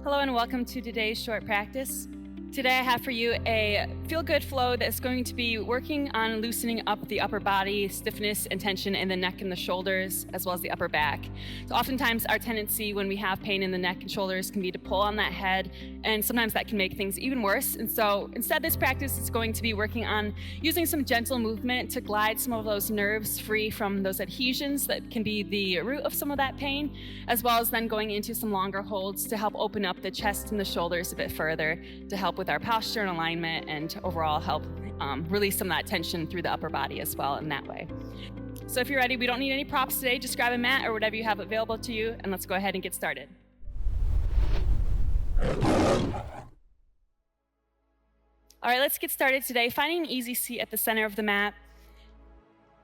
Hello and welcome to today's short practice. Today I have for you a feel-good flow that's going to be working on loosening up the upper body, stiffness and tension in the neck and the shoulders, as well as the upper back. So oftentimes our tendency when we have pain in the neck and shoulders can be to pull on that head, and sometimes that can make things even worse. And so instead this practice is going to be working on using some gentle movement to glide some of those nerves free from those adhesions that can be the root of some of that pain, as well as then going into some longer holds to help open up the chest and the shoulders a bit further to help with our posture and alignment and overall help release some of that tension through the upper body as well in that way. So if you're ready, we don't need any props today. Just grab a mat or whatever you have available to you, and let's go ahead and get started. All right, let's get started today. Finding an easy seat at the center of the mat.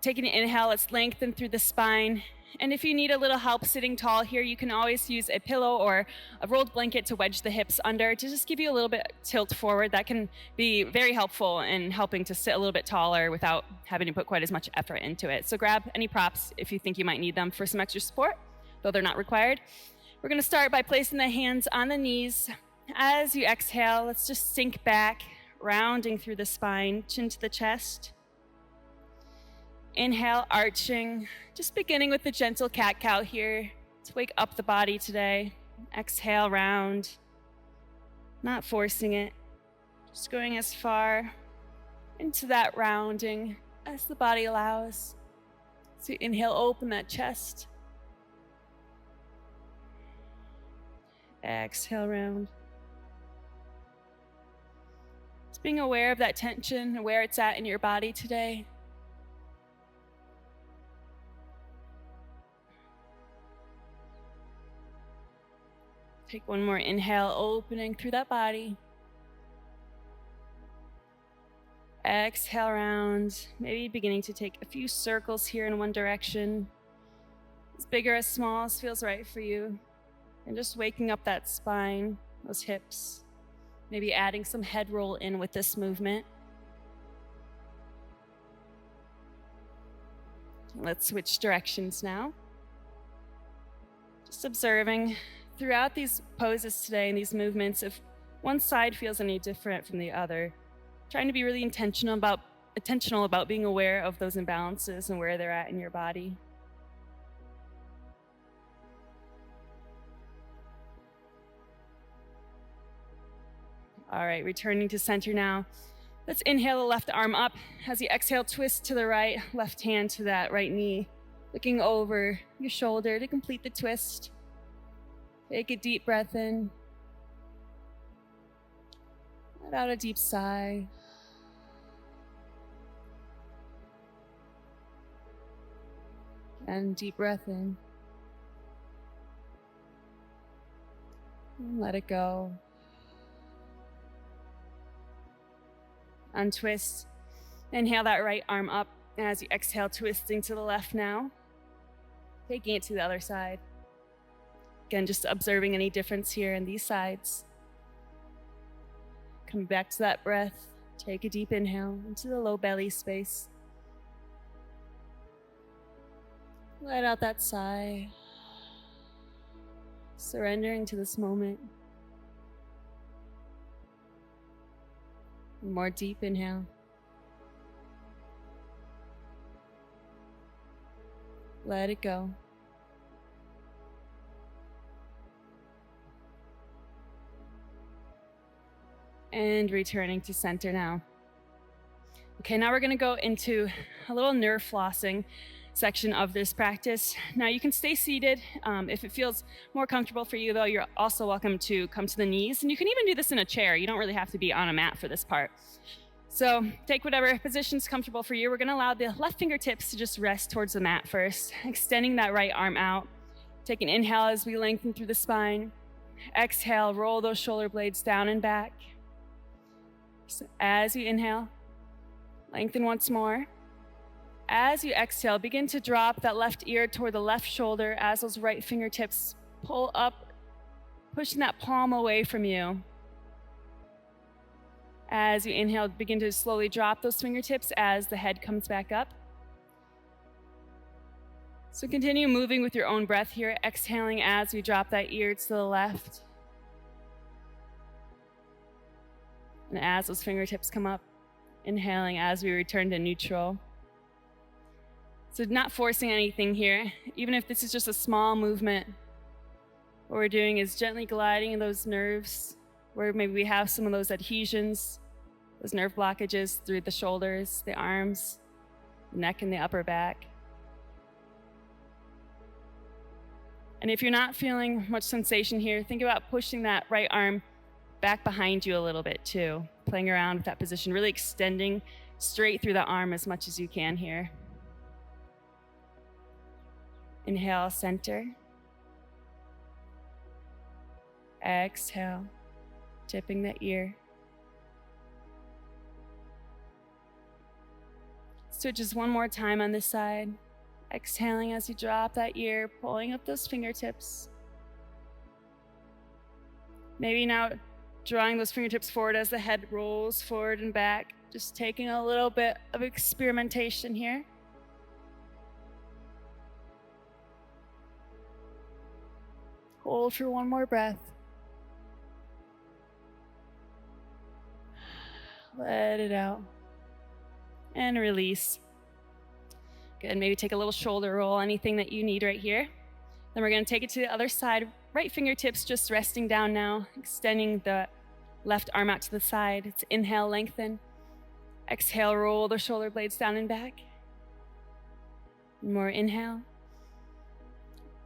Taking an inhale, let's lengthen through the spine. And if you need a little help sitting tall here, you can always use a pillow or a rolled blanket to wedge the hips under to just give you a little bit tilt forward. That can be very helpful in helping to sit a little bit taller without having to put quite as much effort into it. So grab any props if you think you might need them for some extra support, though they're not required. We're going to start by placing the hands on the knees. As you exhale, let's just sink back, rounding through the spine, chin to the chest. Inhale, arching, just beginning with the gentle cat-cow here to wake up the body today. Exhale, round, not forcing it, just going as far into that rounding as the body allows. So inhale, open that chest. Exhale, round. Just being aware of that tension and where it's at in your body today. Take one more inhale, opening through that body. Exhale, round. Maybe beginning to take a few circles here in one direction. As big or as small as feels right for you. And just waking up that spine, those hips. Maybe adding some head roll in with this movement. Let's switch directions now. Just observing throughout these poses today and these movements, if one side feels any different from the other, trying to be really intentional about being aware of those imbalances and where they're at in your body. All right, returning to center now. Let's inhale the left arm up. As you exhale, twist to the right, left hand to that right knee, looking over your shoulder to complete the twist. Take a deep breath in. Let out a deep sigh. And deep breath in. And let it go. Untwist. Inhale that right arm up. And as you exhale, twisting to the left now. Taking it to the other side. Again, just observing any difference here in these sides. Come back to that breath. Take a deep inhale into the low belly space. Let out that sigh. Surrendering to this moment. One more deep inhale. Let it go. And returning to center now. Okay, now we're going to go into a little nerve flossing section of this practice. Now you can stay seated. If it feels more comfortable for you though, you're also welcome to come to the knees. And you can even do this in a chair. You don't really have to be on a mat for this part. So take whatever position's comfortable for you. We're going to allow the left fingertips to just rest towards the mat first, extending that right arm out. Take an inhale as we lengthen through the spine. Exhale, roll those shoulder blades down and back. So as you inhale, lengthen once more. As you exhale, begin to drop that left ear toward the left shoulder as those right fingertips pull up, pushing that palm away from you. As you inhale, begin to slowly drop those fingertips as the head comes back up. So continue moving with your own breath here, exhaling as we drop that ear to the left. And as those fingertips come up, inhaling as we return to neutral. So not forcing anything here, even if this is just a small movement. What we're doing is gently gliding those nerves where maybe we have some of those adhesions, those nerve blockages through the shoulders, the arms, the neck, and the upper back. And if you're not feeling much sensation here, think about pushing that right arm back behind you a little bit too, playing around with that position, really extending straight through the arm as much as you can here. Inhale, center. Exhale, tipping the ear. Switch just one more time on this side. Exhaling as you drop that ear, pulling up those fingertips. Maybe now drawing those fingertips forward as the head rolls forward and back, just taking a little bit of experimentation here. Hold for one more breath. Let it out. And release. Good, maybe take a little shoulder roll, anything that you need right here. Then we're gonna take it to the other side. Right fingertips just resting down now, extending the left arm out to the side. It's inhale, lengthen. Exhale, roll the shoulder blades down and back. More inhale.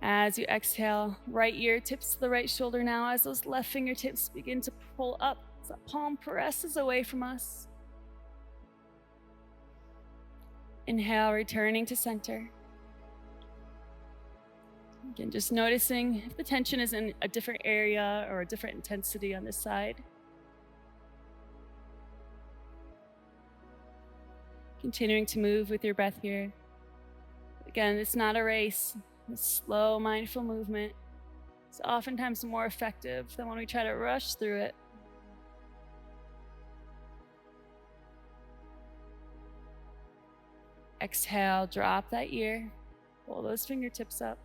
As you exhale, right ear tips to the right shoulder now as those left fingertips begin to pull up. As that palm presses away from us. Inhale, returning to center. Again, just noticing if the tension is in a different area or a different intensity on this side. Continuing to move with your breath here. Again, it's not a race. It's slow, mindful movement. It's oftentimes more effective than when we try to rush through it. Exhale, drop that ear. Pull those fingertips up.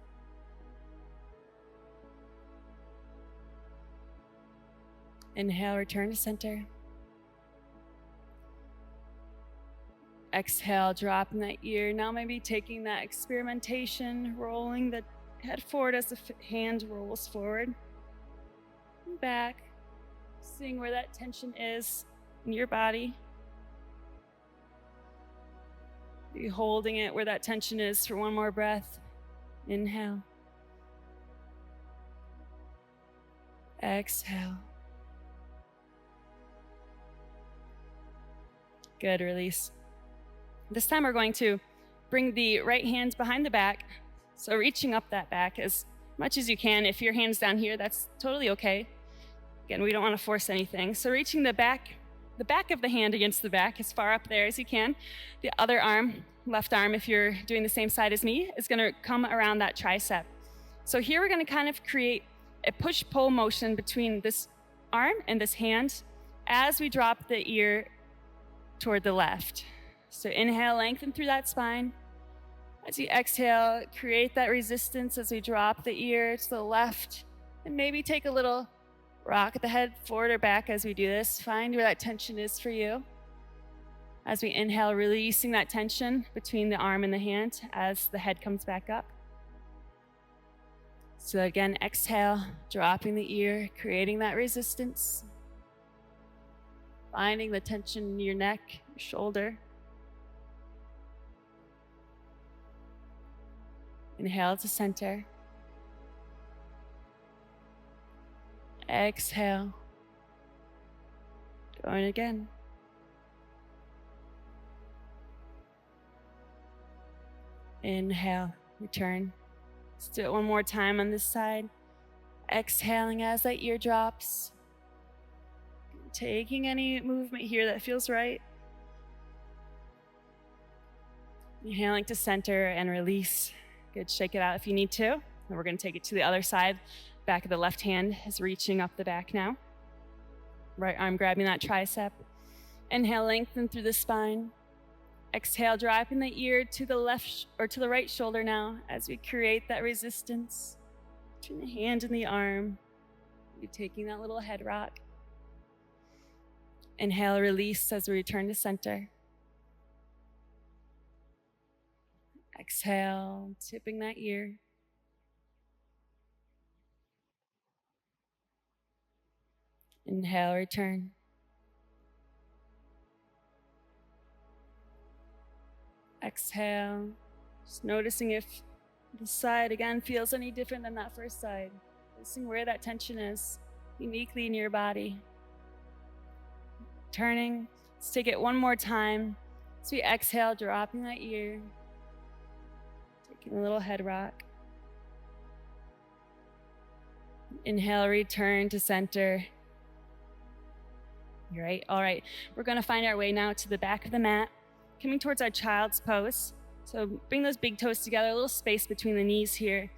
Inhale, return to center. Exhale, dropping that ear. Now maybe taking that experimentation, rolling the head forward as the hand rolls forward. And back, seeing where that tension is in your body. Be holding it where that tension is for one more breath. Inhale. Exhale. Good, release. This time we're going to bring the right hand behind the back. So reaching up that back as much as you can. If your hand's down here, that's totally okay. Again, we don't want to force anything. So reaching the back of the hand against the back as far up there as you can. The other arm, left arm, if you're doing the same side as me, is gonna come around that tricep. So here we're gonna kind of create a push-pull motion between this arm and this hand as we drop the ear toward the left. So inhale, lengthen through that spine. As you exhale, create that resistance as we drop the ear to the left, and maybe take a little rock the head forward or back as we do this. Find where that tension is for you. As we inhale, releasing that tension between the arm and the hand as the head comes back up. So again, exhale, dropping the ear, creating that resistance. Finding the tension in your neck, your shoulder. Inhale to center. Exhale. Going again. Inhale, return. Let's do it one more time on this side. Exhaling as that ear drops. Taking any movement here that feels right. Inhaling to center and release. Good, shake it out if you need to. And we're gonna take it to the other side. Back of the left hand is reaching up the back now. Right arm grabbing that tricep. Inhale, lengthen through the spine. Exhale, dropping the ear to the left or to the right shoulder now as we create that resistance between the hand and the arm. You're taking that little head rock. Inhale, release as we return to center. Exhale, tipping that ear. Inhale, return. Exhale, just noticing if the side again feels any different than that first side. Noticing where that tension is uniquely in your body. Turning, let's take it one more time. As we exhale, dropping that ear. Taking a little head rock. Inhale, return to center. You're right. All right, we're gonna find our way now to the back of the mat, coming towards our child's pose. So bring those big toes together, a little space between the knees here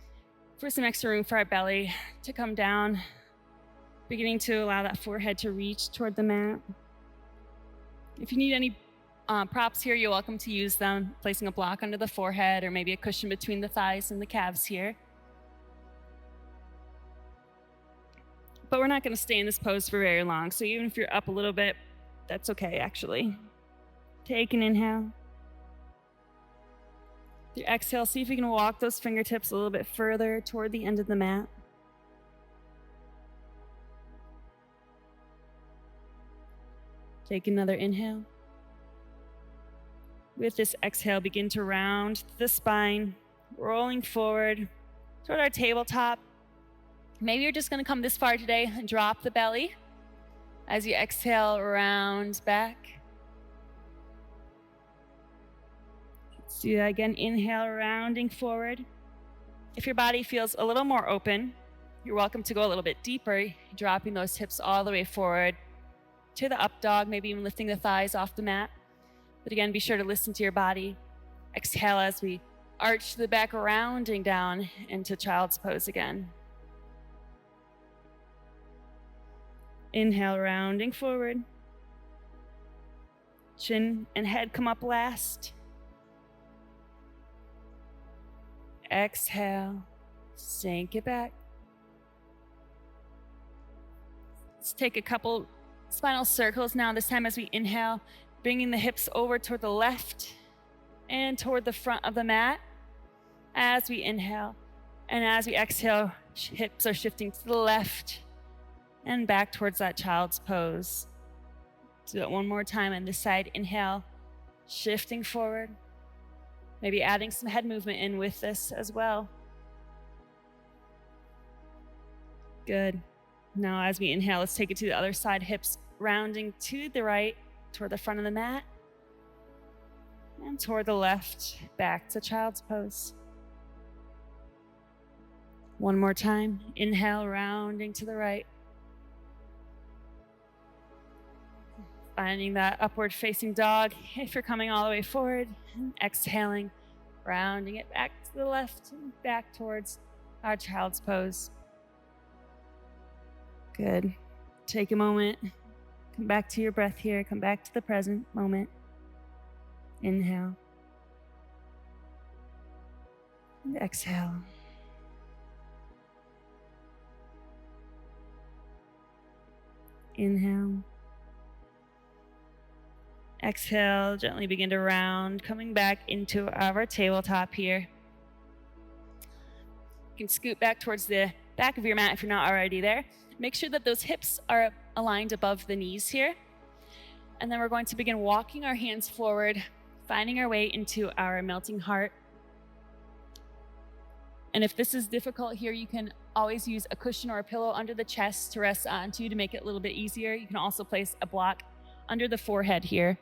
for some extra room for our belly to come down, beginning to allow that forehead to reach toward the mat. If you need any props here, you're welcome to use them, placing a block under the forehead or maybe a cushion between the thighs and the calves here. But we're not going to stay in this pose for very long, so even if you're up a little bit, that's okay actually. Take an inhale. Your exhale, see if you can walk those fingertips a little bit further toward the end of the mat. Take another inhale. With this exhale, begin to round the spine, rolling forward toward our tabletop. Maybe you're just going to come this far today and drop the belly. As you exhale, round back. Let's do that again. Inhale, rounding forward. If your body feels a little more open, you're welcome to go a little bit deeper, dropping those hips all the way forward to the up dog, maybe even lifting the thighs off the mat. But again, be sure to listen to your body. Exhale as we arch the back, rounding down into child's pose again. Inhale, rounding forward. Chin and head come up last. Exhale, sink it back. Let's take a couple spinal circles now, this time as we inhale, bringing the hips over toward the left and toward the front of the mat as we inhale. And as we exhale, hips are shifting to the left and back towards that child's pose. Do it one more time on this side. Inhale, shifting forward. Maybe adding some head movement in with this as well. Good. Now as we inhale, let's take it to the other side, hips rounding to the right, toward the front of the mat, and toward the left, back to child's pose. One more time. Inhale, rounding to the right. Finding that upward facing dog if you're coming all the way forward. And exhaling, rounding it back to the left and back towards our child's pose. Good. Take a moment. Come back to your breath here. Come back to the present moment. Inhale. And exhale. Inhale. Exhale, gently begin to round, coming back into our tabletop here. You can scoot back towards the back of your mat if you're not already there. Make sure that those hips are aligned above the knees here. And then we're going to begin walking our hands forward, finding our way into our melting heart. And if this is difficult here, you can always use a cushion or a pillow under the chest to rest onto to make it a little bit easier. You can also place a block under the forehead here.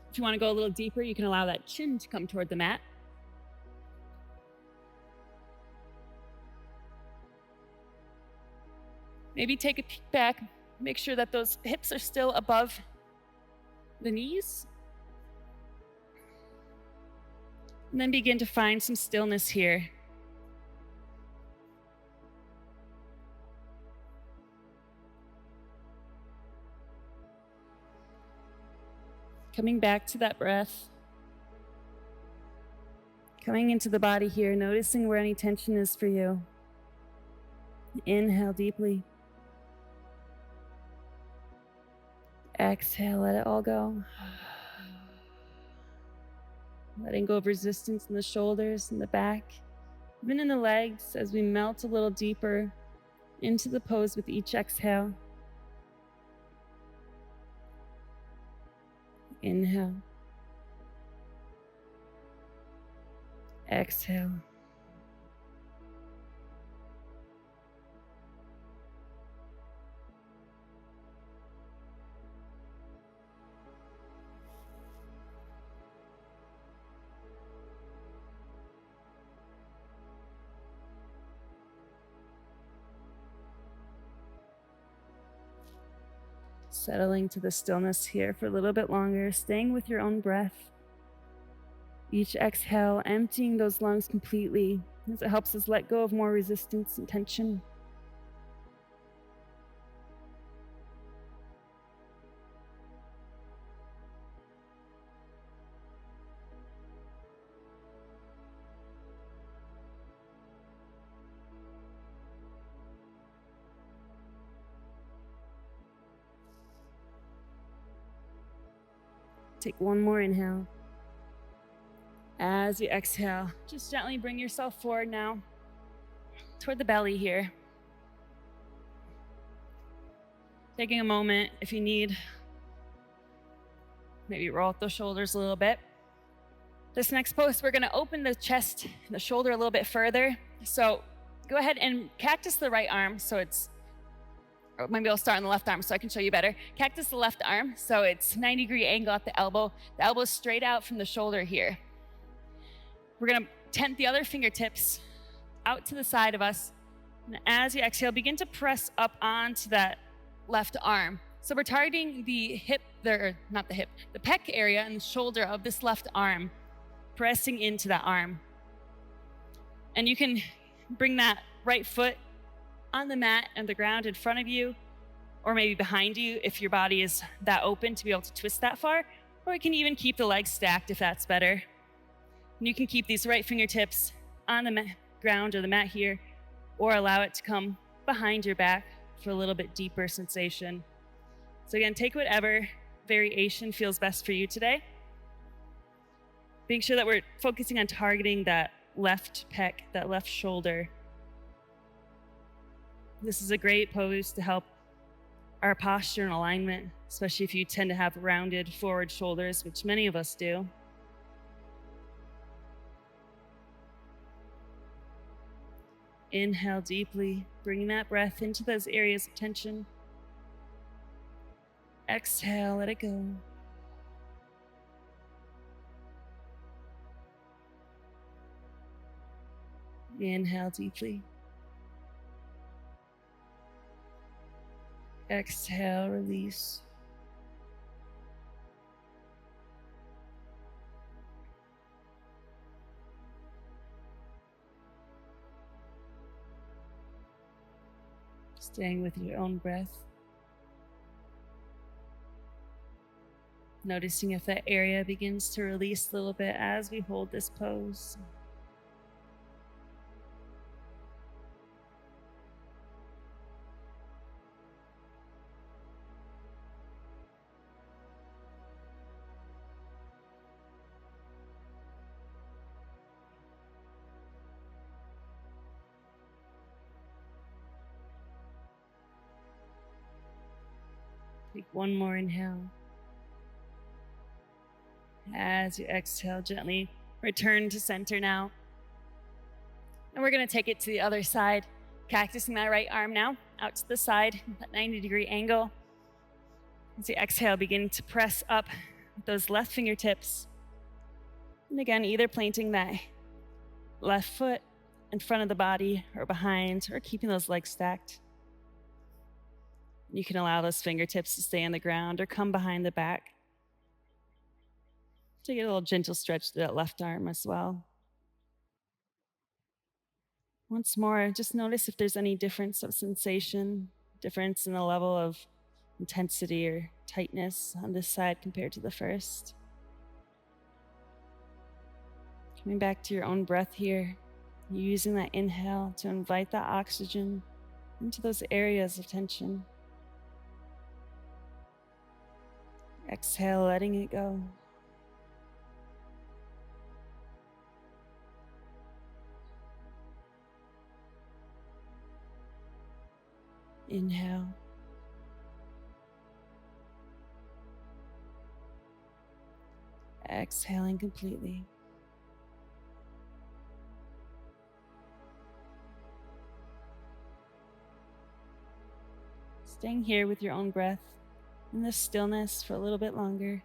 If you want to go a little deeper, you can allow that chin to come toward the mat. Maybe take a peek back, make sure that those hips are still above the knees. And then begin to find some stillness here. Coming back to that breath. Coming into the body here, noticing where any tension is for you. Inhale deeply. Exhale, let it all go. Letting go of resistance in the shoulders and the back, even in the legs, as we melt a little deeper into the pose with each exhale. Inhale. Exhale. Settling to the stillness here for a little bit longer, staying with your own breath. Each exhale, emptying those lungs completely as it helps us let go of more resistance and tension. Take one more inhale. As you exhale, just gently bring yourself forward now toward the belly here. Taking a moment, if you need, maybe roll out those shoulders a little bit. This next pose, we're gonna open the chest, the shoulder a little bit further. So go ahead and cactus the right arm. So it's, or maybe I'll start on the left arm so I can show you better. Cactus the left arm, so it's 90-degree angle at the elbow. The elbow is straight out from the shoulder here. We're gonna tent the other fingertips out to the side of us. And as you exhale, begin to press up onto that left arm. So we're targeting the hip, not the hip, the pec area and the shoulder of this left arm, pressing into that arm. And you can bring that right foot on the mat and the ground in front of you, or maybe behind you if your body is that open to be able to twist that far, or you can even keep the legs stacked if that's better. And you can keep these right fingertips on the ground or the mat here, or allow it to come behind your back for a little bit deeper sensation. So again, take whatever variation feels best for you today. Make sure that we're focusing on targeting that left pec, that left shoulder. This is a great pose to help our posture and alignment, especially if you tend to have rounded forward shoulders, which many of us do. Inhale deeply, bringing that breath into those areas of tension. Exhale, let it go. Inhale deeply. Exhale, release. Staying with your own breath. Noticing if that area begins to release a little bit as we hold this pose. Take one more inhale. As you exhale, gently return to center now. And we're gonna take it to the other side, cactusing that right arm now, out to the side, that 90-degree angle. As you exhale, begin to press up with those left fingertips. And again, either planting that left foot in front of the body or behind, or keeping those legs stacked. You can allow those fingertips to stay on the ground or come behind the back. Take a little gentle stretch to that left arm as well. Once more, just notice if there's any difference of sensation, difference in the level of intensity or tightness on this side compared to the first. Coming back to your own breath here, using that inhale to invite that oxygen into those areas of tension. Exhale, letting it go. Inhale. Exhaling completely. Staying here with your own breath in the stillness for a little bit longer.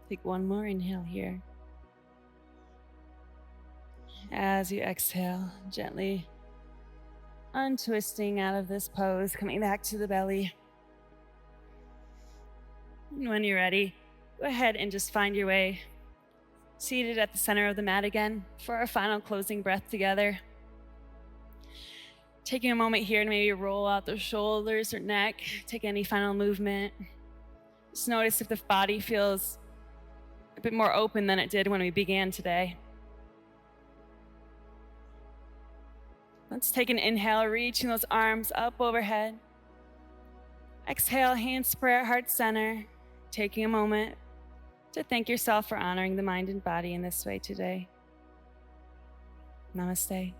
Take one more inhale here. As you exhale, gently untwisting out of this pose, coming back to the belly. And when you're ready, go ahead and just find your way seated at the center of the mat again for our final closing breath together. Taking a moment here to maybe roll out the shoulders or neck, take any final movement. Just notice if the body feels a bit more open than it did when we began today. Let's take an inhale, reaching those arms up overhead. Exhale, hands to prayer, heart center. Taking a moment to thank yourself for honoring the mind and body in this way today. Namaste.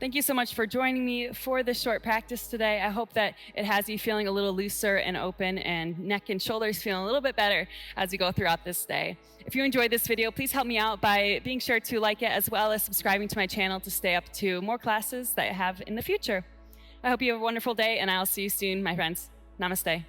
Thank you so much for joining me for this short practice today. I hope that it has you feeling a little looser and open, and neck and shoulders feeling a little bit better as you go throughout this day. If you enjoyed this video, please help me out by being sure to like it, as well as subscribing to my channel to stay up to more classes that I have in the future. I hope you have a wonderful day, and I'll see you soon, my friends. Namaste.